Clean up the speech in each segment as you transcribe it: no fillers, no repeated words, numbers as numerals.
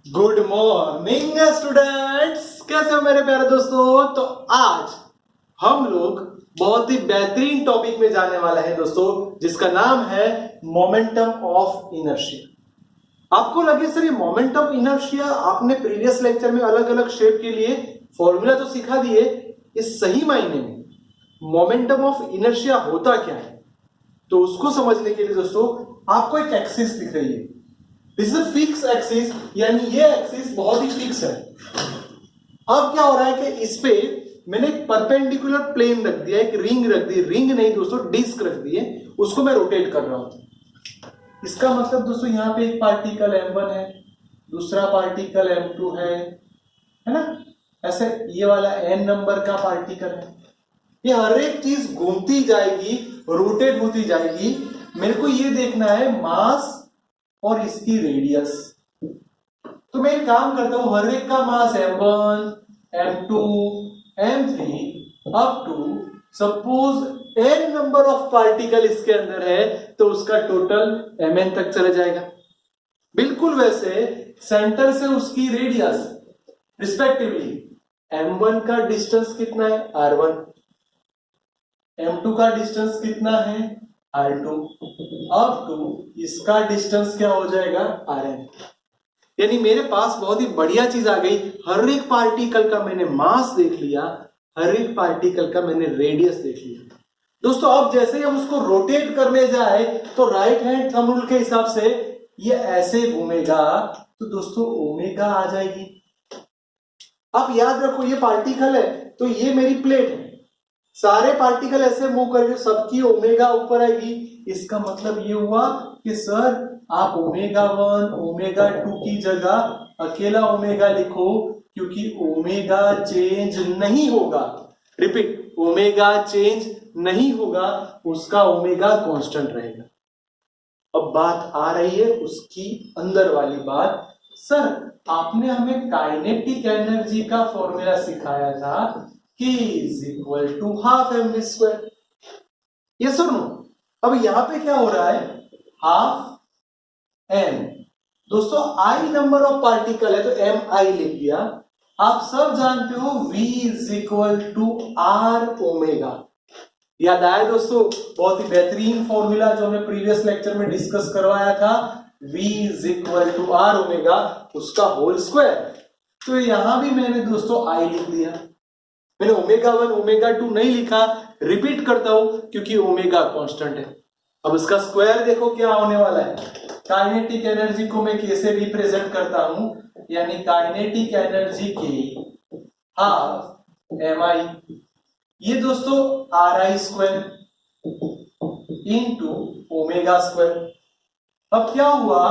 Good morning students, कैसे हो मेरे प्यारे दोस्तों। तो आज हम लोग बहुत ही बेहतरीन टॉपिक में जाने वाला है दोस्तों, जिसका नाम है मोमेंटम ऑफ इनर्शिया। आपको लगे सर ये मोमेंटम इनर्शिया आपने प्रीवियस लेक्चर में अलग अलग शेप के लिए फॉर्मूला तो सिखा दिए, इस सही मायने में मोमेंटम ऑफ इनर्शिया होता क्या है, तो उसको समझने के लिए दोस्तों आपको एक एक्सिस दिख रही है। दिस इज फिक्स एक्सिस, यानी ये एक्सिस बहुत ही फिक्स है। अब क्या हो रहा है कि इस पे मैंने एक परपेंडिकुलर प्लेन रख दिया, एक रिंग रख दी, रिंग नहीं दोस्तों डिस्क रख दी है, उसको मैं रोटेट कर रहा हूं। इसका मतलब दोस्तों यहां पे एक पार्टिकल m1 है, दूसरा पार्टिकल m2 है ना, ऐसे ये वाला n नंबर का पार्टिकल है। ये हर एक चीज घूमती जाएगी, रोटेट होती जाएगी। मेरे को ये देखना है मास और इसकी रेडियस। तो मैं एक काम करता हूं, हर एक का mass m1, m2, m3 up to suppose n number of particle इसके अंदर है, तो उसका टोटल mn तक चला जाएगा। बिल्कुल वैसे सेंटर से उसकी रेडियस रिस्पेक्टिवली m1 का डिस्टेंस कितना है r1, m2 का डिस्टेंस कितना है r2, अब टू इसका डिस्टेंस क्या हो जाएगा rn। यानी मेरे पास बहुत ही बढ़िया चीज आ गई, हर एक पार्टिकल का मैंने मास देख लिया, हर एक पार्टिकल का मैंने रेडियस देख लिया। दोस्तों अब जैसे ही हम उसको रोटेट करने जाए तो राइट हैंड थंब रूल के हिसाब से ये ऐसे घूमेगा, तो दोस्तों ओमेगा आ जाएगी। अब याद रखो ये पार्टिकल है तो ये मेरी प्लेट है, सारे पार्टिकल ऐसे मूव करके सबकी ओमेगा ऊपर आएगी। इसका मतलब ये हुआ कि सर आप ओमेगा 1 ओमेगा 2 की जगह अकेला ओमेगा लिखो, क्योंकि ओमेगा चेंज नहीं होगा। रिपीट, ओमेगा चेंज नहीं होगा, उसका ओमेगा कांस्टेंट रहेगा। अब बात आ रही है उसकी अंदर वाली बात, सर आपने हमें काइनेटिक एनर्जी का फॉर्मूला सिखाया था कि is equal to half M V square. ये सुनो, अब यहां पे क्या हो रहा है, हाफ एम, दोस्तों आई नंबर ऑफ पार्टिकल है तो एम आई लिख दिया। आप सब जानते हो v is equal to R omega. याद आया दोस्तों, बहुत ही बेहतरीन फॉर्मूला जो हमने प्रीवियस लेक्चर में डिस्कस करवाया था, v is equal to R omega, उसका होल स्क्वायर। तो यहां भी मैंने दोस्तों आई लिख दिया, मैंने ओमेगा 1 ओमेगा 2 नहीं लिखा, रिपीट करता हूं क्योंकि ओमेगा कांस्टेंट है। अब इसका स्क्वायर देखो क्या होने वाला है। काइनेटिक एनर्जी को मैं कैसे रिप्रेजेंट करता हूं, यानी काइनेटिक एनर्जी की हाफ एम आई, ये दोस्तों are I square into omega square. अब क्या हुआ,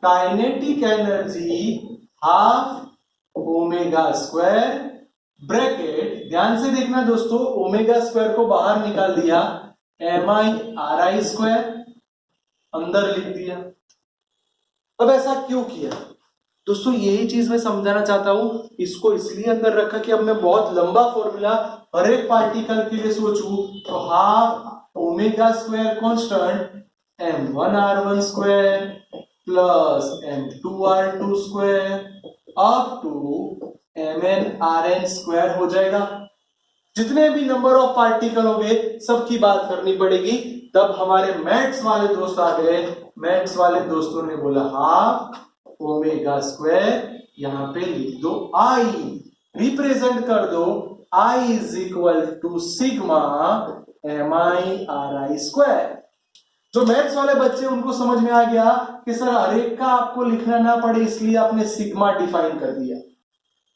kinetic energy half omega square bracket, ध्यान से देखना दोस्तों, ओमेगा स्क्वायर को बाहर निकाल दिया, M I R I square अंदर लिख दिया। अब ऐसा क्यों किया दोस्तों, यही चीज मैं समझाना चाहता हूं। इसको इसलिए अंदर रखा कि अब मैं बहुत लंबा फॉर्मूला हर एक पार्टिकल के लिए सोचूं, तो half omega square constant m1r1 square plus m2r2 square up to mn square हो जाएगा। जितने भी नंबर ऑफ पार्टिकल हो गए सबकी बात करनी पड़ेगी। तब हमारे मैथ्स वाले दोस्त आ गए, मैथ्स वाले दोस्तों ने बोला हाफ ओमेगा स्क्वायर, यहां पे लिख दो आई, रिप्रेजेंट कर दो I is equal to sigma M I R I square. जो मैथ्स वाले बच्चे उनको समझ में आ गया कि सर हर एक का आपको लिखना ना पड़े, इसलिए आपने सिग्मा डिफाइन कर दिया।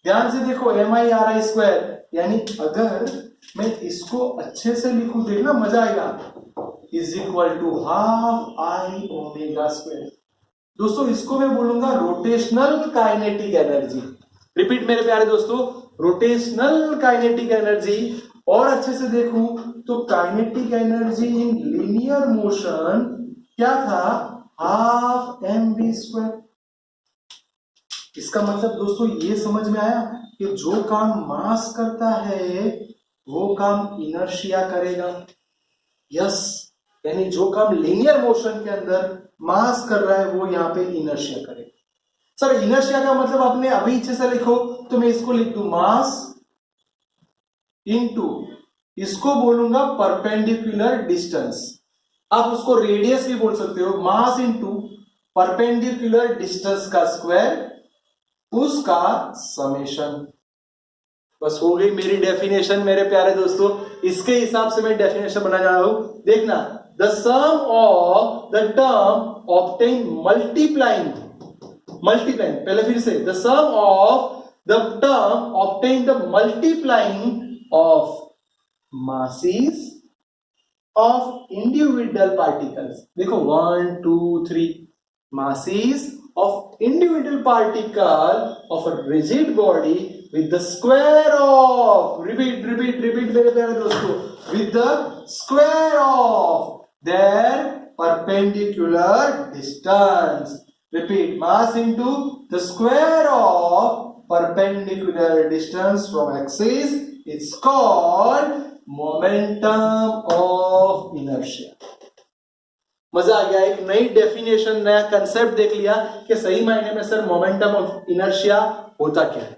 ध्यान से देखो, M I R I square, यानी अगर मैं इसको अच्छे से लिखूं, देखना मजा आएगा, is equal to half I omega square. दोस्तों इसको मैं बोलूंगा रोटेशनल काइनेटिक एनर्जी। रिपीट मेरे प्यारे दोस्तों, रोटेशनल काइनेटिक एनर्जी। और अच्छे से देखूं तो kinetic energy in linear motion क्या था, हाफ एम वी स्क्वायर। इसका मतलब दोस्तों ये समझ में आया कि जो काम मास करता है वो काम इनर्शिया करेगा। यस, यानी जो काम लीनियर मोशन के अंदर मास कर रहा है वो यहां पे इनर्शिया करेगा। सर इनर्शिया का मतलब आपने अभी इच्छे से लिखो तो मैं इसको लिख दूं मास इनटू, इसको बोलूंगा परपेंडिकुलर डिस्टेंस, आप उसको रेडियस भी बोल सकते हो, मास इनटू परपेंडिकुलर डिस्टेंस का स्क्वायर उसका समेशन। बस हो गई मेरी डेफिनेशन मेरे प्यारे दोस्तों। इसके हिसाब से मैं डेफिनेशन बना जा रहा हूं, देखना, the sum of the term obtain multiplying, पहले फिर से, the sum of the term obtain the multiplying of masses of individual particles। देखो 1 2 3 masses of individual particle of a rigid body with the square of, repeat मेरे प्यारे दोस्तों, with the square of their perpendicular distance। repeat, mass into the square of perpendicular distance from axis is called momentum of inertia. मजा आ गया, एक नई definition, नया concept देख लिया कि सही मायने में सर मोमेंटम ऑफ इनर्शिया होता क्या है।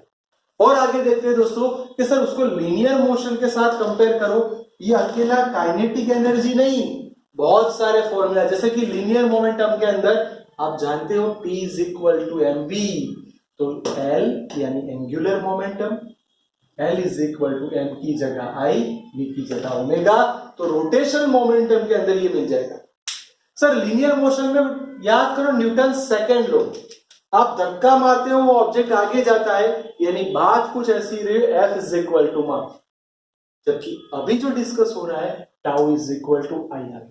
और आगे देखते हैं दोस्तों कि सर उसको लीनियर मोशन के साथ कंपेयर करो। ये अकेला काइनेटिक एनर्जी नहीं, बहुत सारे फॉर्मूला, जैसे कि लीनियर मोमेंटम के अंदर आप जानते हो P is equal to mv, तो L यानी angular momentum, L is equal to m की जगह I, v की जगह ओमेगा, तो रोटेशन मोमेंटम के अंदर ये मिल जाएगा। सर लीनियर मोशन में याद करो न्यूटन सेकंड लॉ, आप धक्का मारते हो वो ऑब्जेक्ट आगे जाता है, यानी बात कुछ ऐसी रही, F is equal to mass, जबकि अभी जो डिस्कस हो रहा है tau is equal to IR,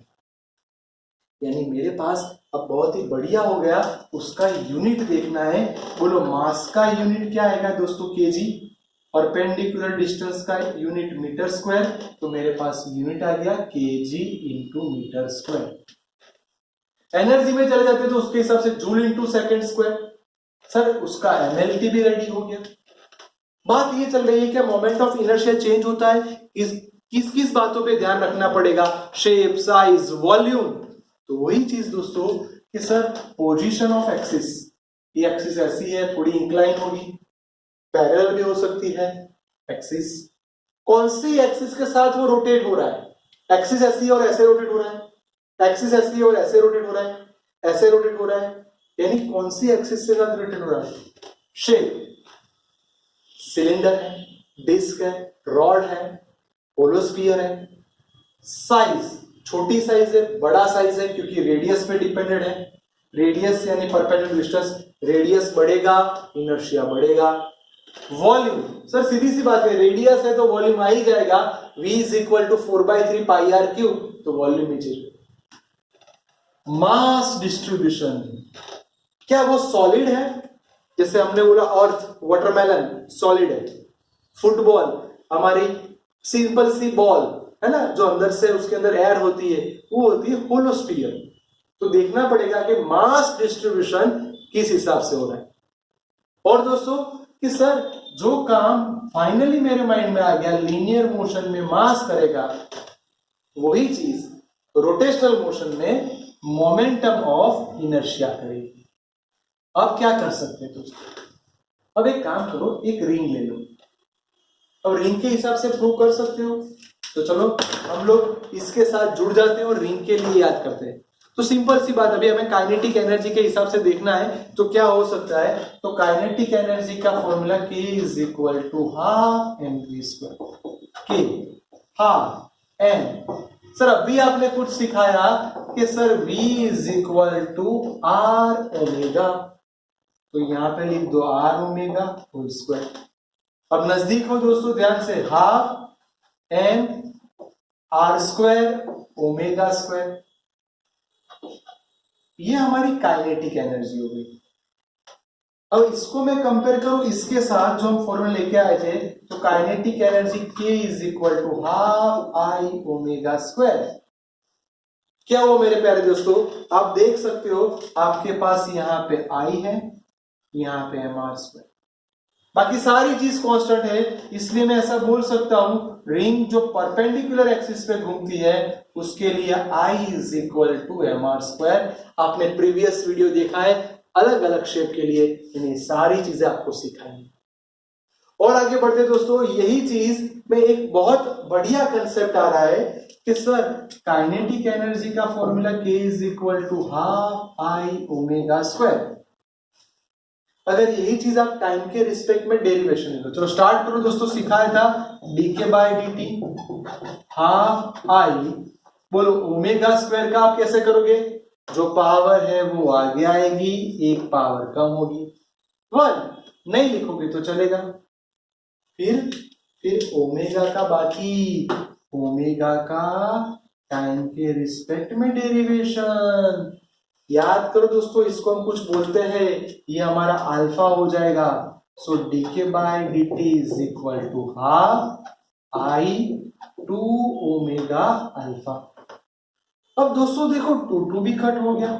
यानी मेरे पास अब बहुत ही बढ़िया हो गया, उसका यूनिट देखना है। बोलो मास का यूनिट क्या आएगा दोस्तों, केजी, परपेंडिकुलर डिस्टेंस का यूनिट मीटर स्क्वायर, तो मेरे पास यूनिट आ गया KG into metre square. Energy में चले जाते तो उसके हिसाब से joule into second square. Sir उसका एमएलटी भी रेडी हो गया। बात ये चल रही है कि मोमेंट ऑफ इनर्शिया चेंज होता है, किस किस बातों पे ध्यान रखना पड़ेगा, शेप, साइज, वॉल्यूम। तो वही चीज दोस्तों कि सर पोजीशन ऑफ एक्सिस, ये एक्सिस ऐसी है, थोड़ी इंक्लाइन होगी, पैरेलल भी हो सकती है एक्सिस, कौन सी एक्सिस के साथ वो रोटेट हो रहा है, एक्सिस ऐसी है और ऐसे रोटेट हो रहा है, एक्सिस ऐसी है और ऐसे रोटेट हो रहा है, ऐसे रोटेट हो रहा है, यानी कौन सी एक्सिस से साथ रोटेट हो रहा है। शेप, सिलेंडर है, डिस्क है, रॉड है, होलोस्फीयर है। साइज, छोटी साइज है, बड़ा साइज है, क्योंकि रेडियस पे डिपेंडेंट है, रेडियस यानी परपेंडिकुलर डिस्टेंस, रेडियस बढ़ेगा इनर्शिया बढ़ेगा। वॉल्यूम, सर सीधी सी बात है, रेडियस है तो वॉल्यूम आ ही जाएगा, v is equal to 4/3 pi R cube, तो वॉल्यूम ही चाहिए। मास डिस्ट्रीब्यूशन, क्या वो सॉलिड है, जैसे हमने बोला अर्थ, वाटरमेलन सॉलिड है, फुटबॉल हमारी सिंपल सी बॉल है ना, जो अंदर से उसके अंदर एयर होती है वो होती है होलोस्फीयर। तो देखना पड़ेगा कि मास डिस्ट्रीब्यूशन किस हिसाब से हो रहा है। और दोस्तों कि सर जो काम फाइनली मेरे माइंड में आ गया, लीनियर मोशन में मास करेगा, वही चीज रोटेशनल मोशन में मोमेंटम ऑफ इनर्शिया करेगी। अब क्या कर सकते हैं दोस्तों, अब एक काम करो, एक रिंग ले लो, अब रिंग के हिसाब से प्रूव कर सकते हो, तो चलो हम लोग इसके साथ जुड़ जाते हैं और रिंग के लिए याद करते हैं। तो सिंपल सी बात, अभी हमें काइनेटिक एनर्जी के हिसाब से देखना है, तो क्या हो सकता है, तो काइनेटिक एनर्जी का formula K is equal to half mv square, K half m। Sir अभी आपने कुछ सिखाया कि sir v is equal to r omega, तो यहां पे लिख दो r ओमेगा होल स्क्वायर। अब नजदीक हो दोस्तों, ध्यान से, half m r square omega square, ये हमारी काइनेटिक एनर्जी हो गई। अब इसको मैं कंपेयर करूं इसके साथ जो हम फॉर्मूला लेके आए थे, तो kinetic energy K is equal to half I omega square. क्या हुआ मेरे प्यारे दोस्तों, आप देख सकते हो आपके पास यहाँ पे I है, यहाँ पे mr स्क्वायर, बाकी सारी चीज कांस्टेंट है, इसलिए मैं ऐसा बोल सकता हूं रिंग जो परपेंडिकुलर एक्सिस पे घूमती है उसके लिए I is equal to mr square. आपने प्रीवियस वीडियो देखा है, अलग अलग शेप के लिए इन्हें सारी चीजें आपको सिखाएंगे। और आगे बढ़ते दोस्तों, यही चीज में एक बहुत बढ़िया कंसेप्ट आ रहा है कि सर काइनेटिक एनर्जी का formula K is equal to half I omega square. अगर यही चीज आप टाइम के रिस्पेक्ट में डेरिवेशन ले लो, चलो स्टार्ट करो दोस्तों। सिखाया था dk by dt half I, बोलो ओमेगा स्क्वायर का आप कैसे करोगे? जो पावर है वो आगे आएगी, एक पावर कम होगी, 1 नहीं लिखोगे तो चलेगा। फिर ओमेगा का बाकी, ओमेगा का टाइम के रिस्पेक्ट में डेरिवेशन। याद करो दोस्तों, इसको हम कुछ बोलते हैं, ये हमारा अल्फा हो जाएगा। So dk by dt is equal to half I two omega alpha. अब दोस्तों देखो 2 भी कट हो गया,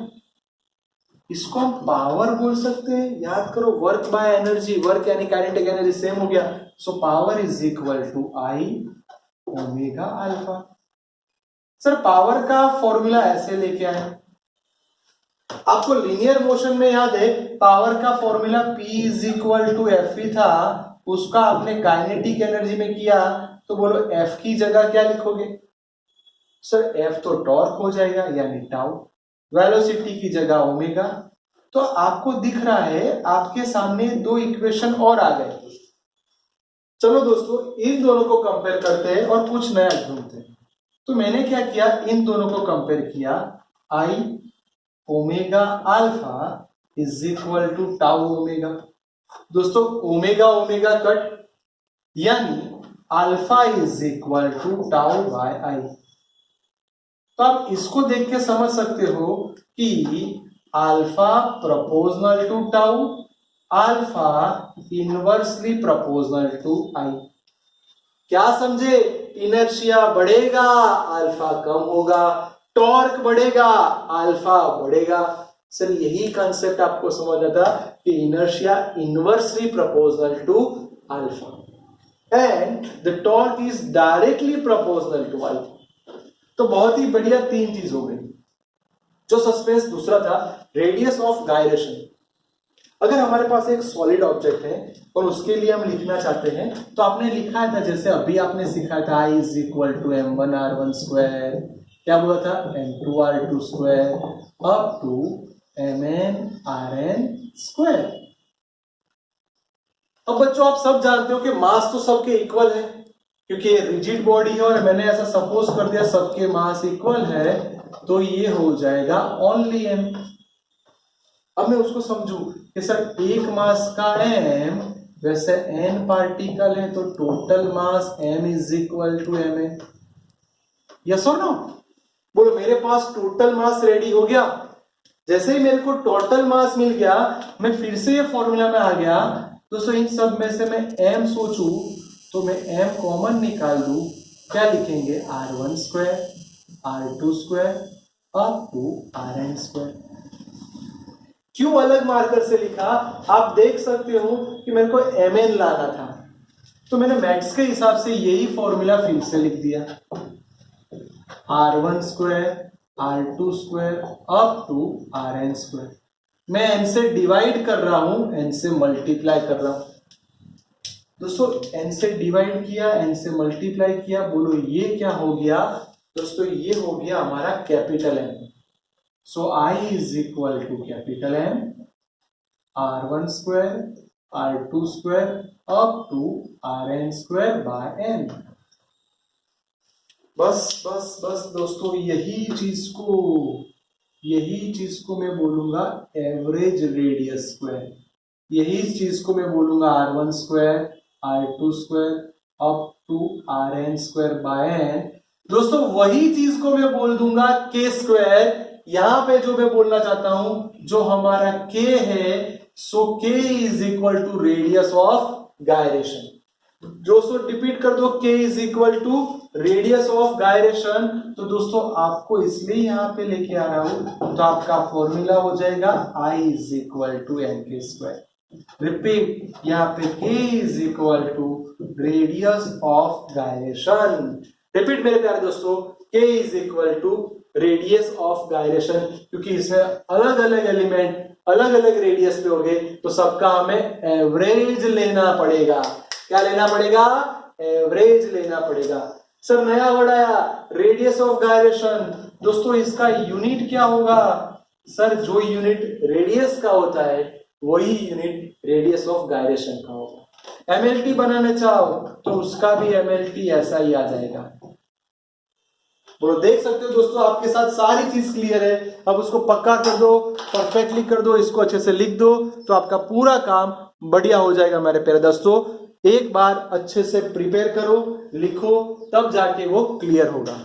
इसको हम पावर बोल सकते हैं। याद करो वर्क बाय एनर्जी, वर्क यानी काइनेटिक एनर्जी सेम हो गया। So power is equal to I omega alpha. Sir power का फॉर्मूला ऐसे लेके आए, आपको लीनियर मोशन में याद है पावर का formula P is equal to F ही था, उसका आपने काइनेटिक एनर्जी में किया तो बोलो F की जगह क्या लिखोगे? सर F तो टॉर्क हो जाएगा यानी टाउ, वेलोसिटी की जगह ओमेगा। तो आपको दिख रहा है आपके सामने 2 इक्वेशन और आ गए। चलो दोस्तों इन दोनों को कंपेयर करते हैं और कुछ नया ढूंढते हैं। तो मैंने क्या किया, इन दोनों को कंपेयर किया, I omega alpha is equal to tau omega. दोस्तों ओमेगा ओमेगा कट, यानी alpha is equal to tau by I. तो आप इसको देख के समझ सकते हो कि alpha proportional to tau, alpha inversely proportional to I. क्या समझे? इनर्शिया बढ़ेगा अल्फा कम होगा, टॉर्क बढ़ेगा अल्फा बढ़ेगा। सर यही कंसेप्ट आपको समझना था कि inertia inversely proportional to alpha and the torque is directly proportional to alpha. तो बहुत ही बढ़िया 3 चीज हो गई। जो सस्पेंस दूसरा था, रेडियस ऑफ गायरेशन। अगर हमारे पास एक सॉलिड ऑब्जेक्ट है और उसके लिए हम लिखना चाहते हैं तो आपने लिखा था, जैसे अभी आपने सीखा था I is equal to m1r1 square, क्या बोला था m2r2 square up to mn square. अब बच्चों आप सब जानते हो कि मास तो सबके इक्वल है, क्योंकि ये रिजिड बॉडी है और मैंने ऐसा सपोज कर दिया सबके मास इक्वल है, तो ये हो जाएगा ओनली m। अब मैं उसको समझू कि सर एक मास का m, वैसे n पार्टिकल है तो total mass m is equal to ma। Yes और नो? बोलो मेरे पास टोटल मास रेडी हो गया। जैसे ही मेरे को टोटल मास मिल गया, मैं फिर से ये फॉर्मूला में आ गया। दोस्तों इन सब में से मैं m सोचू तो मैं m कॉमन निकाल लू, क्या लिखेंगे r1 square r2 square up to rn square. क्यों अलग मार्कर से लिखा? आप देख सकते हो कि मेरे को mn लाना था, तो मैंने मैथ्स के हिसाब से यही फॉर्मूला फिर से लिख दिया, r1 square r2 square up to rn square. मैं n से डिवाइड कर रहा हूं, n से मल्टीप्लाई कर रहा हूं। दोस्तों n से डिवाइड किया, n से मल्टीप्लाई किया, बोलो ये क्या हो गया? दोस्तों ये हो गया हमारा capital M। So I is equal to capital M r1 square r2 square up to rn square by n। बस बस बस दोस्तों यही चीज को मैं बोलूंगा एवरेज रेडियस स्क्वायर। यही चीज को मैं बोलूंगा r1 square r2 square up to rn square by n। दोस्तों वही चीज को मैं बोल दूंगा k स्क्वायर। यहां पे जो मैं बोलना चाहता हूं, जो हमारा k है, so k is equal to radius of gyration. दोस्तों रिपीट कर दो, k is equal to radius of gyration. तो दोस्तों आपको इसलिए यहां पे लेके आ रहा हूं, तो आपका फॉर्मूला हो जाएगा I is equal to nk square. Repeat, यहाँ पे k is equal to radius of gyration. Repeat मेरे प्यारे दोस्तों, k is equal to radius of gyration, क्योंकि इसमें अलग अलग एलिमेंट अलग अलग रेडियस पे होंगे तो सबका हमें एवरेज लेना पड़ेगा। क्या लेना पड़ेगा? एवरेज लेना पड़ेगा। सर नया वर्ड आया, रेडियस ऑफ गायरेशन। दोस्तों इसका यूनिट क्या होगा? सर जो यूनिट रेडियस का होता है वही यूनिट रेडियस ऑफ गायरेशन का होगा। एमएलटी बनाना चाहो तो उसका भी एमएलटी ऐसा ही आ जाएगा। बोलो, देख सकते हो दोस्तों आपके साथ सारी चीज क्लियर है। अब उसको पक्का कर दो, परफेक्टली कर दो, इसको अच्छे से लिख दो तो आपका पूरा काम बढ़िया हो जाएगा मेरे प्यारे दोस्तों। एक बार अच्छे से प्रिपेयर करो, लिखो, तब जाके वो क्लियर होगा।